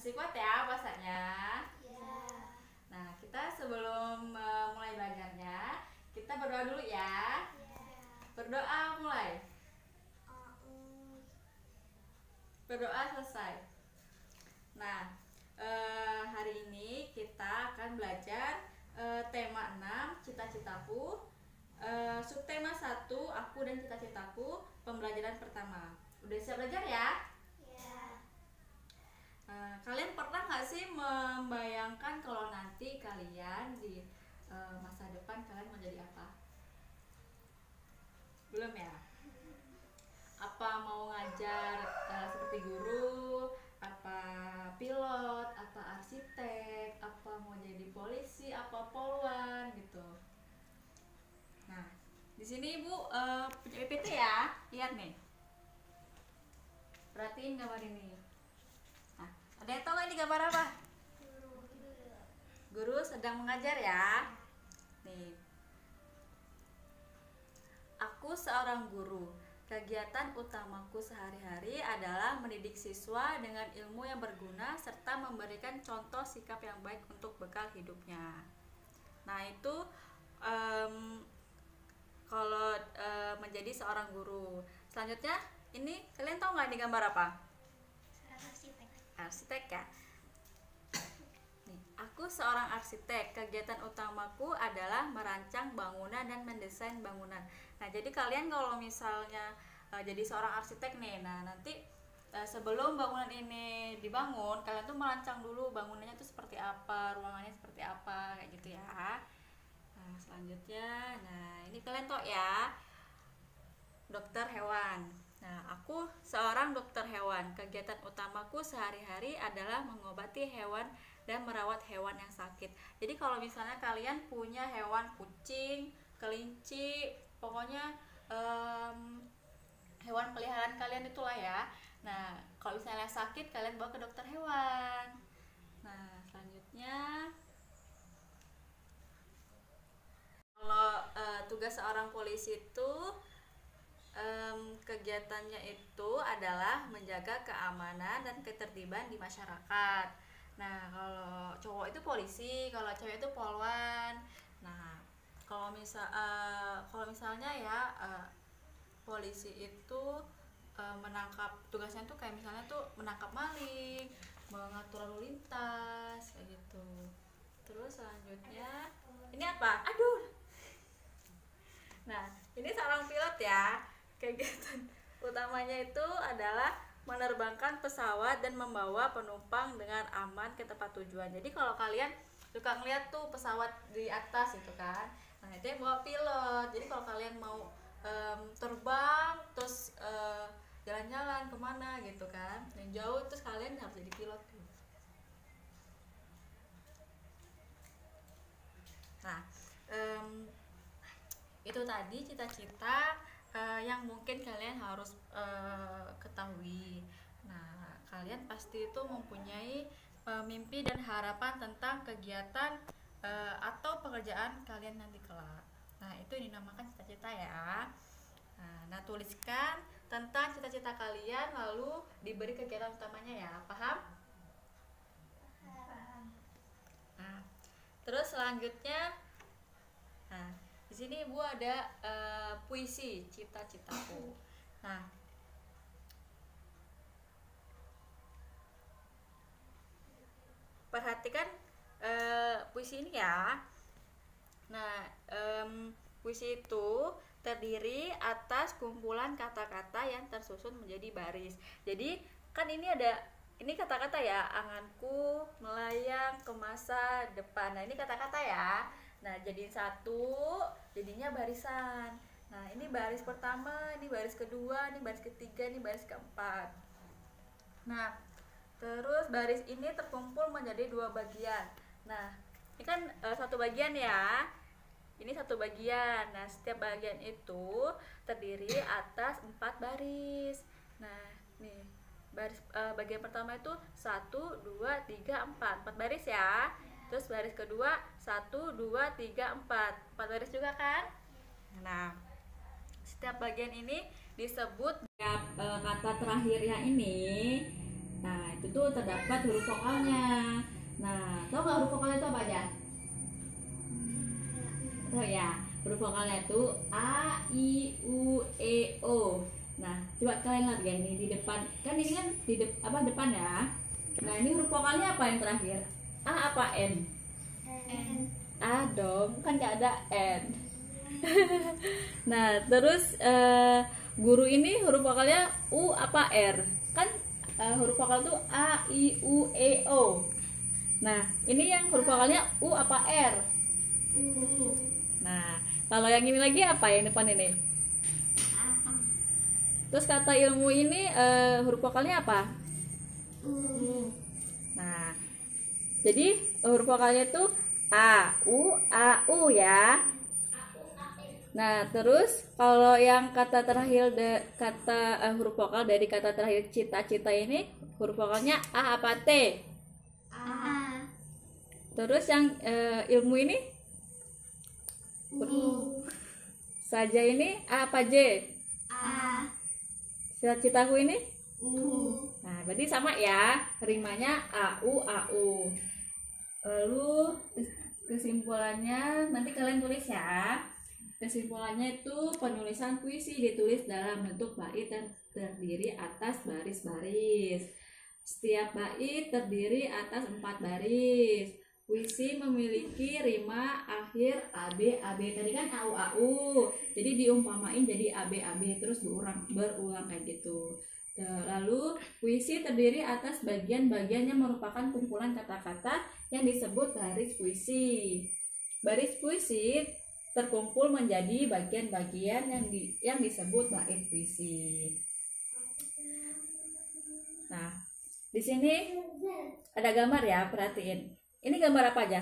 Masih kuat ya puasanya? Ya. Nah, kita sebelum mulai belajarnya, kita berdoa dulu ya. Berdoa mulai. Berdoa selesai. Nah, hari ini kita akan belajar tema 6, cita-citaku. Subtema 1, aku dan cita-citaku, pembelajaran pertama. Udah siap belajar ya? Kalian pernah nggak sih membayangkan kalau nanti kalian di masa depan kalian mau jadi apa? Belum ya? Apa mau ngajar seperti guru, apa pilot, apa arsitek, apa mau jadi polisi, apa poluan gitu. Nah, di sini Ibu punya PPT ya, lihat nih. Perhatiin gambar ini. Nah, ada yang tahu nggak ini gambar apa? Guru sedang mengajar ya. Nih, aku seorang guru. Kegiatan utamaku sehari-hari adalah mendidik siswa dengan ilmu yang berguna serta memberikan contoh sikap yang baik untuk bekal hidupnya. Nah, itu kalau menjadi seorang guru. Selanjutnya, ini kalian tahu nggak ini gambar apa? Arsitek ya. Nih, aku seorang arsitek. Kegiatan utamaku adalah merancang bangunan dan mendesain bangunan. Nah, jadi kalian kalau misalnya jadi seorang arsitek nih, nah nanti sebelum bangunan ini dibangun, kalian tuh merancang dulu bangunannya tuh seperti apa, ruangannya seperti apa, kayak gitu ya. Nah, selanjutnya, nah ini kalian tahu ya, dokter hewan. Nah, aku seorang dokter hewan. Kegiatan utamaku sehari-hari adalah mengobati hewan dan merawat hewan yang sakit. Jadi kalau misalnya kalian punya hewan kucing, kelinci, pokoknya hewan peliharaan kalian itulah ya. Nah, kalau misalnya sakit, kalian bawa ke dokter hewan. Nah, selanjutnya, kalau tugas seorang polisi itu kegiatannya itu adalah menjaga keamanan dan ketertiban di masyarakat. Nah, kalau cowok itu polisi, kalau cewek itu poluan. Nah, kalau misalnya ya polisi itu menangkap, tugasnya tuh kayak misalnya tuh menangkap maling, mengatur lalu lintas kayak gitu. Terus selanjutnya ini apa? Aduh. Nah, ini seorang pilot ya. Kegiatan utamanya itu adalah menerbangkan pesawat dan membawa penumpang dengan aman ke tempat tujuan. Jadi kalau kalian suka ngeliat tuh pesawat di atas itu kan, nah itu yang bawa pilot. Jadi kalau kalian mau terbang terus jalan-jalan kemana gitu kan, yang jauh, terus kalian harus jadi pilot tuh. Nah, itu tadi cita-cita yang mungkin kalian harus ketahui. Nah, kalian pasti itu mempunyai mimpi dan harapan tentang kegiatan atau pekerjaan kalian nanti kelak. Nah, itu dinamakan cita-cita ya. Nah, tuliskan tentang cita-cita kalian lalu diberi kegiatan utamanya ya. Paham? Nah, terus selanjutnya, nah di sini Ibu ada puisi cita-citaku. Nah, perhatikan puisi ini ya. Nah, puisi itu terdiri atas kumpulan kata-kata yang tersusun menjadi baris. Jadi kan ini kata-kata ya, anganku melayang ke masa depan. Nah, ini kata-kata ya. Nah, jadiin satu, jadinya barisan. Nah, ini baris pertama, ini baris kedua, ini baris ketiga, ini baris keempat. Nah, terus baris ini terkumpul menjadi dua bagian. Nah, ini kan satu bagian ya. Ini satu bagian. Nah, setiap bagian itu terdiri atas 4 baris. Nah, nih baris bagian pertama itu 1, 2, 3, 4 baris ya. Terus baris kedua 1, 2, 3, 4 baris juga kan. Nah, setiap bagian ini disebut kata terakhirnya ini Nah, itu tuh terdapat huruf vokalnya. Nah, tau nggak huruf vokalnya itu apa aja? Oh ya, huruf vokalnya itu A, I, U, E, O. Nah, coba kalian lihat ya, ini di depan. Kan ini kan di depan ya. Nah, ini huruf vokalnya apa yang terakhir? A apa N? N. A dong, kan nggak ada N. Nah, terus guru ini huruf vokalnya U apa R? Kan huruf vokal itu A, I, U, E, O. Nah, ini yang huruf vokalnya U apa R? U. Nah, kalau yang ini lagi apa yang depan ini? Terus kata ilmu ini huruf vokalnya apa? U. Nah, jadi huruf vokalnya itu A, U ya. Nah, terus kalau yang kata terakhir huruf vokal dari kata terakhir cita-cita ini huruf vokalnya A apa T? A. Terus yang ilmu ini U. saja ini A apa J? A. Cita-citaku ini? U. Nah, berarti sama ya, rimanya AU. Lalu kesimpulannya nanti kalian tulis ya. Kesimpulannya itu penulisan puisi ditulis dalam bentuk bait dan terdiri atas baris-baris. Setiap bait terdiri atas 4 baris. Puisi memiliki rima akhir AB. Tadi kan AU. Jadi diumpamain jadi AB terus berulang kayak gitu. Lalu puisi terdiri atas bagian-bagian yang merupakan kumpulan kata-kata yang disebut baris puisi. Baris puisi terkumpul menjadi bagian-bagian yang disebut bait puisi. Nah, di sini ada gambar ya, perhatiin. Ini gambar apa aja?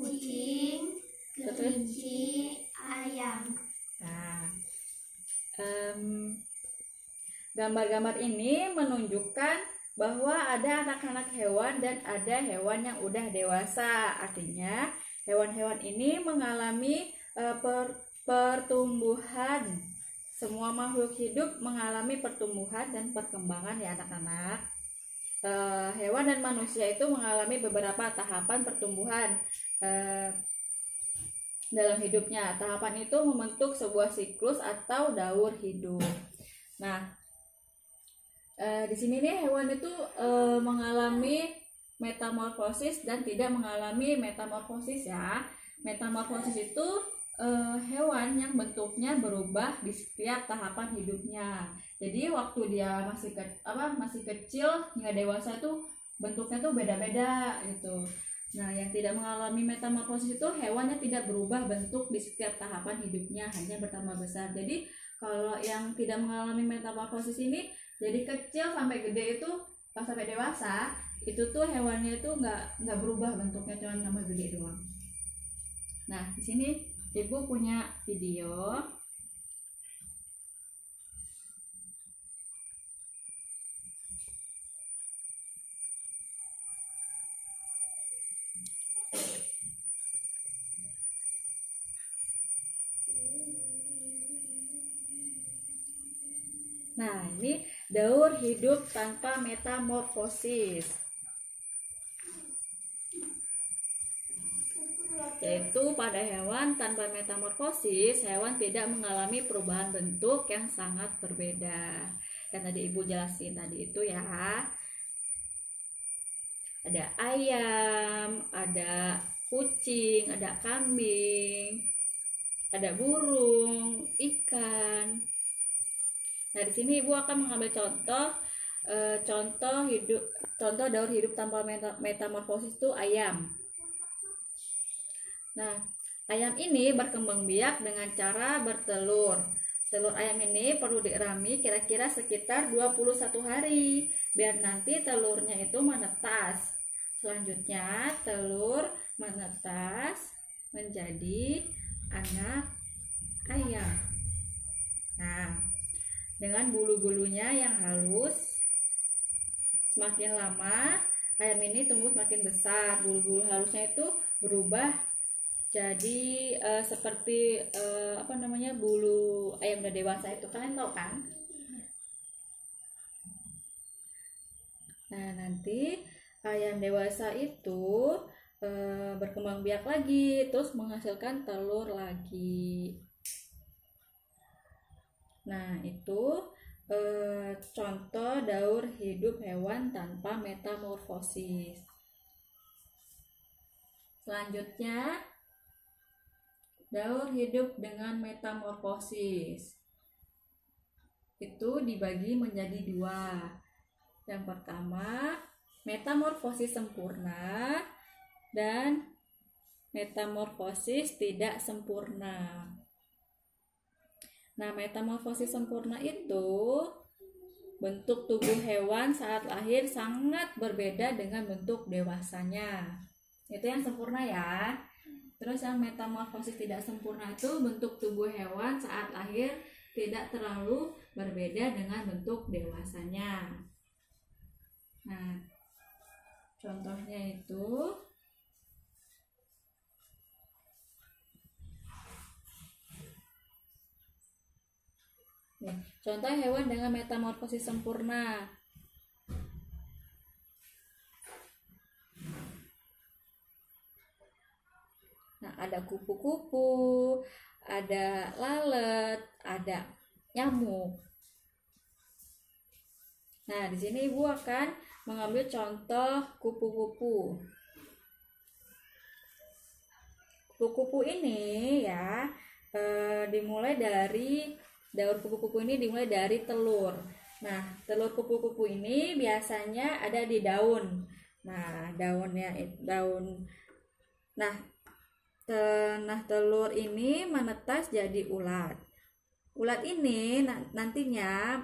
Kucing, kelinci, ayam. Nah, gambar-gambar ini menunjukkan bahwa ada anak-anak hewan dan ada hewan yang udah dewasa. Artinya hewan-hewan ini mengalami pertumbuhan. Semua makhluk hidup mengalami pertumbuhan dan perkembangan ya anak-anak. Hewan dan manusia itu mengalami beberapa tahapan pertumbuhan dalam hidupnya. Tahapan itu membentuk sebuah siklus atau daur hidup. Nah, di sini nih hewan itu mengalami metamorfosis dan tidak mengalami metamorfosis ya. Metamorfosis itu hewan yang bentuknya berubah di setiap tahapan hidupnya. Jadi waktu dia masih kecil hingga dewasa tuh bentuknya tuh beda-beda gitu. Nah, yang tidak mengalami metamorfosis itu hewannya tidak berubah bentuk di setiap tahapan hidupnya, hanya bertambah besar. Jadi kalau yang tidak mengalami metamorfosis ini jadi kecil sampai gede itu pas sampai dewasa itu tuh hewannya itu nggak berubah bentuknya, cuma nambah gede doang. Nah, di sini Ibu punya video. Nah, ini daur hidup tanpa metamorfosis. Yaitu pada hewan tanpa metamorfosis, hewan tidak mengalami perubahan bentuk yang sangat berbeda. Yang tadi Ibu jelasin tadi itu ya. Ada ayam, ada kucing, ada kambing, ada burung, ikan. Nah, di sini Ibu akan mengambil contoh daur hidup tanpa metamorfosis itu ayam. Nah, ayam ini berkembang biak dengan cara bertelur. Telur ayam ini perlu dirami kira-kira sekitar 21 hari biar nanti telurnya itu menetas. Selanjutnya telur menetas menjadi anak ayam. Nah, dengan bulu-bulunya yang halus, semakin lama ayam ini tumbuh semakin besar. Bulu-bulu halusnya itu berubah jadi seperti bulu ayam udah dewasa itu, kalian tahu kan? Nah, nanti ayam dewasa itu berkembang biak lagi, terus menghasilkan telur lagi. Nah, itu contoh daur hidup hewan tanpa metamorfosis. Selanjutnya, daur hidup dengan metamorfosis. Itu dibagi menjadi dua. Yang pertama, metamorfosis sempurna dan metamorfosis tidak sempurna. Nah, metamorfosis sempurna itu bentuk tubuh hewan saat lahir sangat berbeda dengan bentuk dewasanya. Itu yang sempurna ya. Terus yang metamorfosis tidak sempurna itu bentuk tubuh hewan saat lahir tidak terlalu berbeda dengan bentuk dewasanya. Nah, contohnya itu nih, contoh hewan dengan metamorfosis sempurna. Nah, ada kupu-kupu, ada lalat, ada nyamuk. Nah, di sini Ibu akan mengambil contoh kupu-kupu. Kupu-kupu ini ya, dimulai dari daur kupu-kupu ini dimulai dari telur. Nah, telur kupu-kupu ini biasanya ada di daun. Nah, daunnya daun. Nah, telur ini menetas jadi ulat. Ulat ini nantinya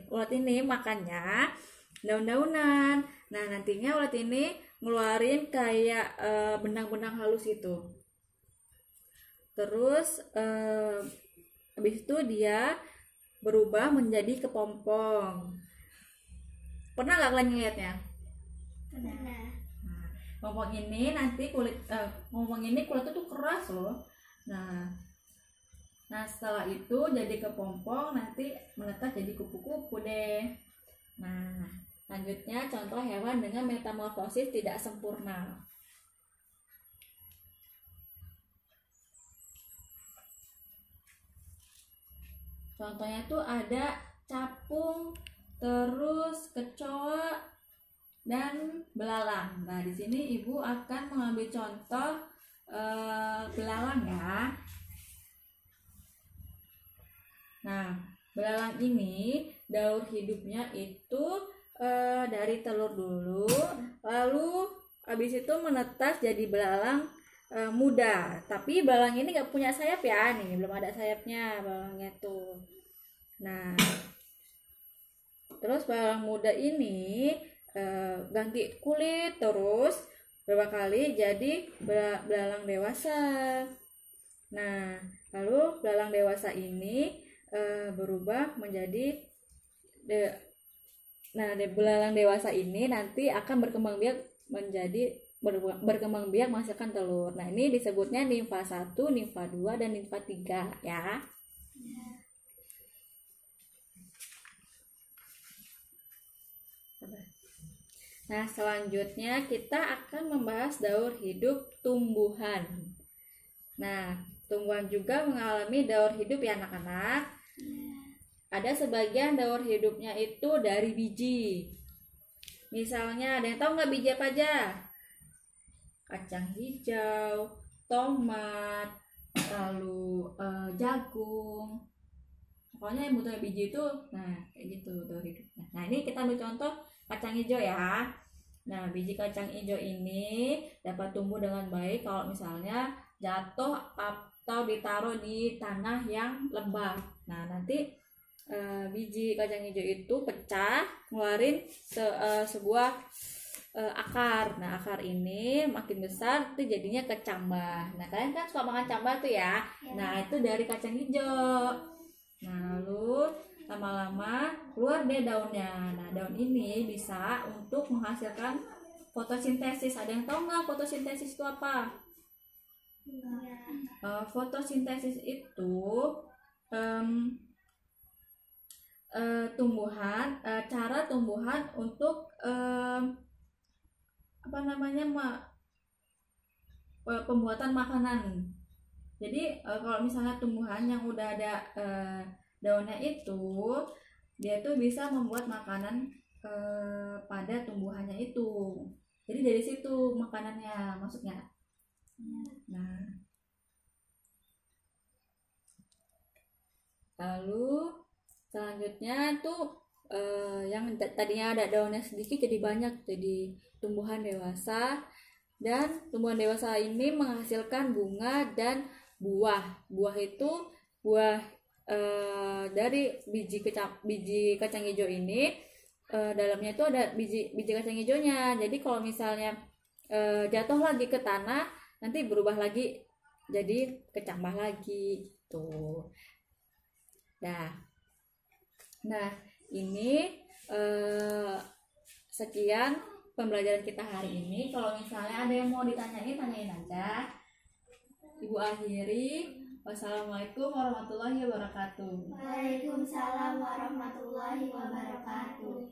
ulat ini makannya daun-daunan. Nah, nantinya ulat ini ngeluarin kayak benang-benang halus itu. Terus habis itu dia berubah menjadi kepompong. Pernah nggak kalian ngeliatnya? Pernah. Nah, kepompong ini nanti kepompong ini kulitnya tuh keras loh. Nah, setelah itu jadi kepompong, nanti menetas jadi kupu-kupu deh. Nah, selanjutnya contoh hewan dengan metamorfosis tidak sempurna. Contohnya tuh ada capung, terus kecoa, dan belalang. Nah, di sini Ibu akan mengambil contoh belalang ya. Nah, belalang ini daur hidupnya itu dari telur dulu, lalu habis itu menetas jadi belalang muda. Tapi belalang ini nggak punya sayap ya, nih belum ada sayapnya belalangnya tuh. Nah, terus belalang muda ini ganti kulit terus berapa kali jadi belalang dewasa. Nah, lalu belalang dewasa ini berubah menjadi belalang dewasa ini nanti akan berkembang biak menghasilkan telur. Nah, ini disebutnya nimfa 1, nimfa 2, dan nimfa 3 ya. Nah, selanjutnya kita akan membahas daur hidup tumbuhan. Nah, tumbuhan juga mengalami daur hidup ya anak-anak. Ada sebagian daur hidupnya itu dari biji. Misalnya, ada yang tahu nggak biji apa aja? Kacang hijau, tomat, lalu jagung. Pokoknya yang butuh biji itu, nah kayak gitu daur hidupnya. Nah, ini kita ambil contoh kacang hijau ya. Nah, biji kacang hijau ini dapat tumbuh dengan baik kalau misalnya jatuh atau ditaruh di tanah yang lembab. Nah, nanti biji kacang hijau itu pecah, ngeluarin sebuah akar. Nah, akar ini makin besar itu jadinya kecambah. Nah, kalian kan suka makan cambah tuh ya. Nah, itu dari kacang hijau. Nah, lalu lama-lama keluar deh daunnya. Nah, daun ini bisa untuk menghasilkan fotosintesis. Ada yang tahu nggak fotosintesis itu apa? Fotosintesis itu cara tumbuhan untuk apa namanya pembuatan makanan. Jadi kalau misalnya tumbuhan yang udah ada daunnya itu, dia tuh bisa membuat makanan pada tumbuhannya itu. Jadi dari situ makanannya maksudnya. Nah, lalu selanjutnya tuh yang tadinya ada daunnya sedikit jadi banyak, jadi tumbuhan dewasa. Dan tumbuhan dewasa ini menghasilkan bunga dan buah. Buah itu buah dari biji kacang hijau ini, dalamnya itu ada biji kacang hijaunya. Jadi kalau misalnya jatuh lagi ke tanah, nanti berubah lagi jadi kecambah lagi gitu. Nah ini sekian pembelajaran kita hari ini. Kalau misalnya ada yang mau ditanyain, tanyain aja. Ibu akhiri. Wassalamualaikum warahmatullahi wabarakatuh. Waalaikumsalam warahmatullahi wabarakatuh.